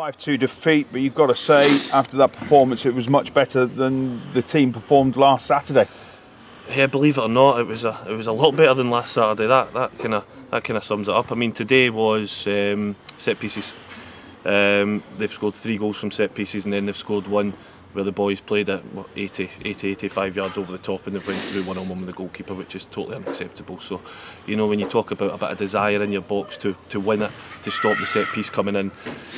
5-2 defeat, but you've got to say, after that performance, it was much better than the team performed last Saturday. Yeah, believe it or not, it was a lot better than last Saturday. That kind of sums it up. I mean, today was set pieces. They've scored 3 goals from set pieces, and then they've scored one where the boys played at 85 yards over the top, and they've went through one-on-one with the goalkeeper, which is totally unacceptable. So, you know, when you talk about a bit of desire in your box to win it, to stop the set piece coming in,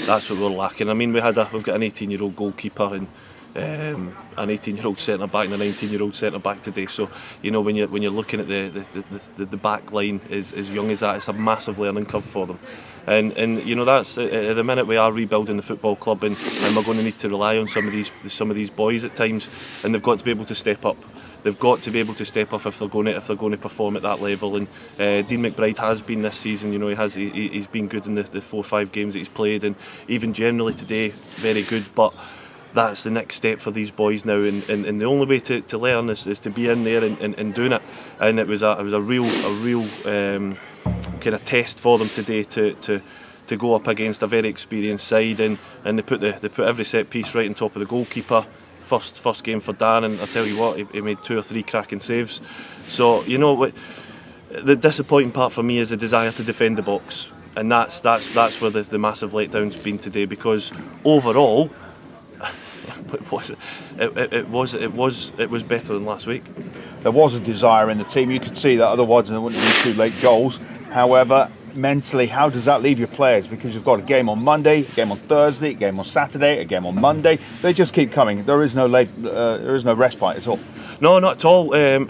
that's what we're lacking. I mean, we've got an 18-year-old goalkeeper and an 18-year-old centre back and a 19-year-old centre back today. So, you know, when you're looking at the back line as young as that, it's a massive learning curve for them. And you know, that's at the minute we are rebuilding the football club, and we're going to need to rely on some of these boys at times, and they've got to be able to step up. They've got to be able to step up if they're going to perform at that level. And Dean McBride has been this season. You know, he's been good in the 4 or 5 games that he's played, and even generally today, very good. But that's the next step for these boys now, and the only way to learn is to be in there and doing it. And it was a real kind of test for them today to go up against a very experienced side, and they put every set piece right on top of the goalkeeper. First game for Dan, and I tell you what, he made 2 or 3 cracking saves. So, you know, the disappointing part for me is the desire to defend the box, and that's where the massive letdown's been today, because overall it was better than last week. There was a desire in the team. You could see that, otherwise there wouldn't be 2 late goals. However, mentally, how does that leave your players? Because you've got a game on Monday, a game on Thursday, a game on Saturday, a game on Monday. They just keep coming. There is no respite at all. No, not at all. And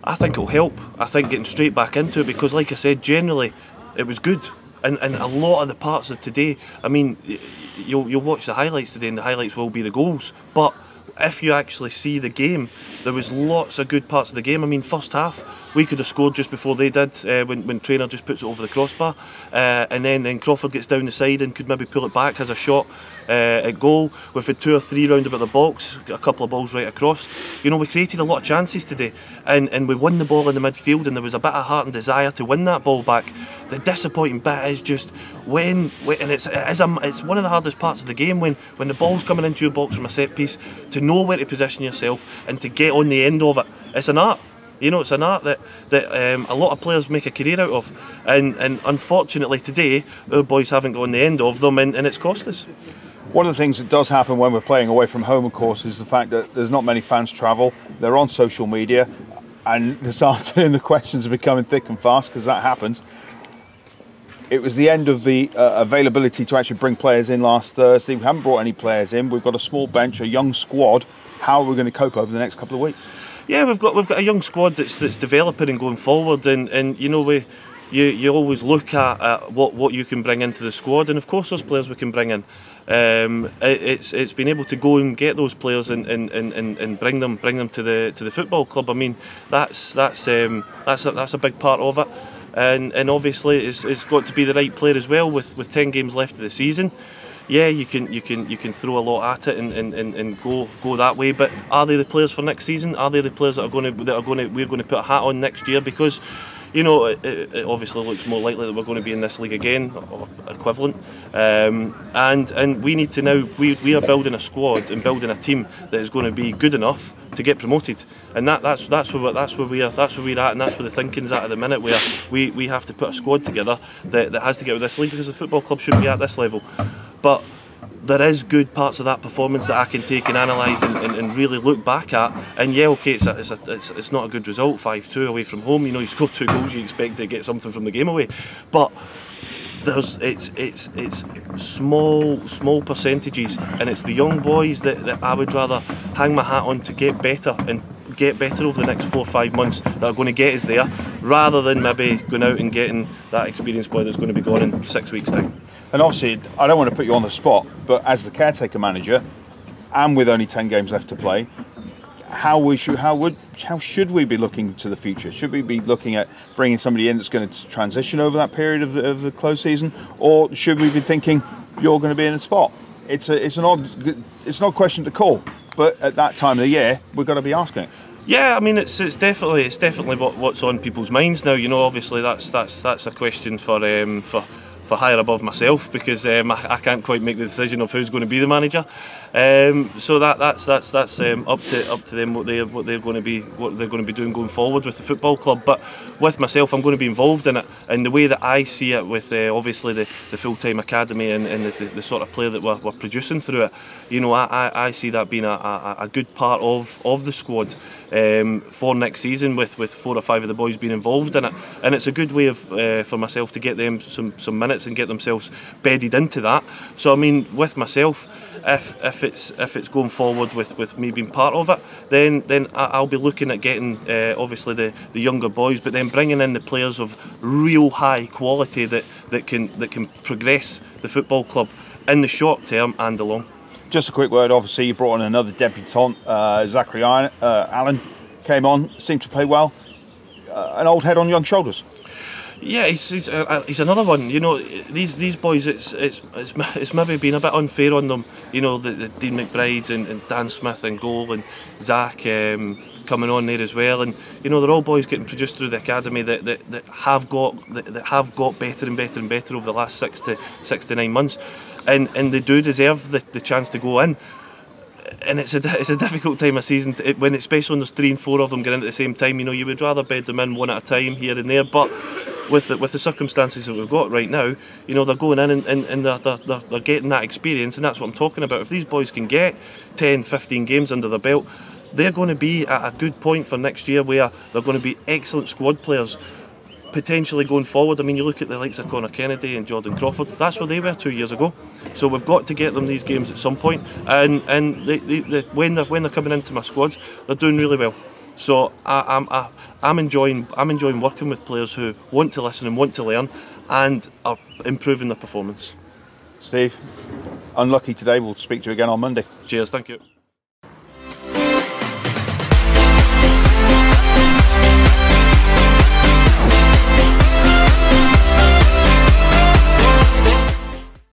I think it'll help. I think getting straight back into it, because, like I said, generally it was good. And a lot of the parts of today, I mean, you'll watch the highlights today, and the highlights will be the goals. But if you actually see the game, there was lots of good parts of the game. I mean, first half, we could have scored just before they did, when Traynor just puts it over the crossbar, and then Crawford gets down the side and could maybe pull it back, has a shot at goal. We've had 2 or 3 round about the box, got a couple of balls right across. You know, we created a lot of chances today, and we won the ball in the midfield, and there was a bit of heart and desire to win that ball back. The disappointing bit is just when and it's one of the hardest parts of the game, when the ball's coming into your box from a set piece, to know where to position yourself and to get on the end of it. It's an art. You know, it's an art that a lot of players make a career out of, and unfortunately today our boys haven't got on the end of them, and it's cost us. One of the things that does happen when we're playing away from home, of course, is the fact that there's not many fans travel. They're on social media, and this afternoon the questions are becoming thick and fast, because that happens. It was the end of the availability to actually bring players in last Thursday. We haven't brought any players in. We've got a small bench, a young squad. How are we going to cope over the next couple of weeks? Yeah, we've got a young squad that's developing and going forward, and you know, you always look at what you can bring into the squad, and of course those players we can bring in. It's been able to go and get those players and bring them to the football club. I mean, that's a big part of it, and obviously it's got to be the right player as well. With 10 games left of the season, yeah, you can throw a lot at it and go that way. But are they the players for next season? Are they the players that we're going to put a hat on next year? Because, you know, it obviously looks more likely that we're going to be in this league again, or equivalent. And we need to now, we are building a squad and building a team that is going to be good enough to get promoted. And that's where we're at, and that's where the thinking's at the minute, where we have to put a squad together that has to get with this league, because the football club shouldn't be at this level. But there is good parts of that performance that I can take and analyse and really look back at. And yeah, okay, it's not a good result, 5-2 away from home. You know, you score 2 goals, you expect to get something from the game away. But it's small percentages, and it's the young boys that I would rather hang my hat on to get better and get better over the next 4 or 5 months, that are going to get us there, rather than maybe going out and getting that experienced boy that's going to be gone in 6 weeks' time. And obviously, I don't want to put you on the spot, but as the caretaker manager, and with only 10 games left to play, how should we be looking to the future? Should we be looking at bringing somebody in that's going to transition over that period of the close season, or should we be thinking you're going to be in a spot? It's an odd question to call, but at that time of the year, we've got to be asking it. Yeah, I mean, it's definitely what's on people's minds now. You know, obviously that's a question for hire above myself, because I can't quite make the decision of who's going to be the manager. So that's up to them what they're going to be doing going forward with the football club. But with myself, I'm going to be involved in it, and the way that I see it, with obviously the full-time academy and the sort of player that we're producing through it. You know, I see that being a good part of the squad for next season, with 4 or 5 of the boys being involved in it, and it's a good way of for myself to get them some minutes and get themselves bedded into that. So I mean, with myself, if it's going forward with me being part of it, then I'll be looking at getting obviously the younger boys, but then bringing in the players of real high quality that can progress the football club in the short term and the long. Just a quick word, obviously you brought on another debutant, Zachary Allen came on, seemed to play well. An old head on young shoulders. Yeah, he's another one. You know, these boys, it's maybe been a bit unfair on them. You know, the Dean McBrides and Dan Smith and goal, and Zach coming on there as well. And you know, they're all boys getting produced through the academy that have got better and better and better over the last 6 to 9 months. And they do deserve the chance to go in. And it's a difficult time of season when, especially when there's 3 and 4 of them going in at the same time. You know, you would rather bed them in one at a time here and there, but with the circumstances that we've got right now, you know, they're going in and they're getting that experience, and that's what I'm talking about. If these boys can get 10, 15 games under their belt, they're going to be at a good point for next year, where they're going to be excellent squad players. Potentially going forward, I mean, you look at the likes of Conor Kennedy and Jordan Crawford. That's where they were 2 years ago. So we've got to get them these games at some point. And when they're coming into my squads, they're doing really well. So I'm enjoying working with players who want to listen and want to learn, and are improving their performance. Steve, unlucky today. We'll speak to you again on Monday. Cheers. Thank you.